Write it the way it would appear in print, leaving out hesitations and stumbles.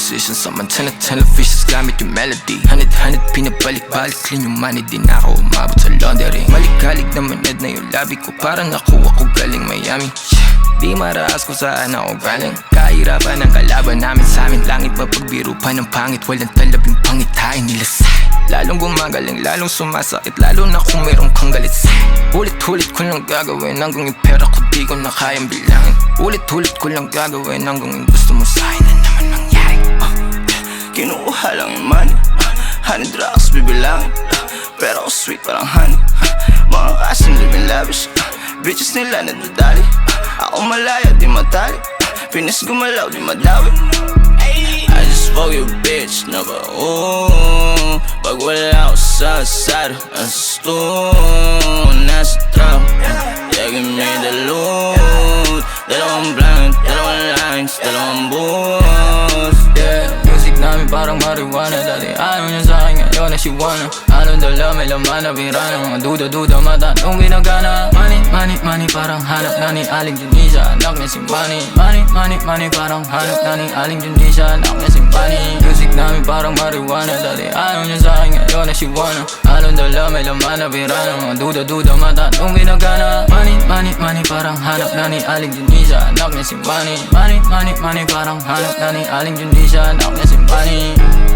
musicians, I'm antenna fishes gamit yung melody. Hanid-hanid pinabalik-balik, clean yung money. Di na ako umabot sa laundry. Maligalig na manad na yung labi ko, parang nakuha ko galing Miami. Di maraas kung saan ako galing. Kahirapan ang kalaban namin sa amin. Langit mapagbiro pa ng pangit, walang talabing pangitain nila sa'kin. Lalong gumagaling, lalong sumasakit, lalo na kung mayroong kang galit sa'kin. Ulit-ulit ko lang gagawin hanggang yung pera ko di ko na kayang bilangin. Ulit-ulit ko lang gagawin hanggang yung gusto mo sa'kin na naman mangyari. Kinukuha lang yung money, honey drugs bibilangin, pero ako sweet parang honey. Mga kasing living lavish, bitches nila nadadali. Ako malaya di matali, Pinis gumalaw di madawi. I just fuck your bitch, number one. Pag wala ako sa asado, nasa stone, nasa trap. Yeah, give me the loot. Dalawang blank, dalawang lines, dalawang buhos. Yeah, music namin parang marijuana. Dati ayaw niya sa'kin, ngayon na she wanna. Anong dala, may laman na birana. Mga duda-duda, matanong ginagana. Money, money, money, parang hanap na ni Aling Junisa. Anak niya si Money. Money, money, money, parang hanap na ni Aling Junisa. Anak niya si Money. Music namin parang marijuana. Dati ayaw niya sa'kin, ngayon na she wanna. Anong dala, may laman na birana. Mga duda-duda, matanong ginagana. Money, money, money, parang hanap na ni Aling Junisa. Anak niya si Money. Money, money, money, parang hanap na ni Aling Junisa. Anak niya si Money.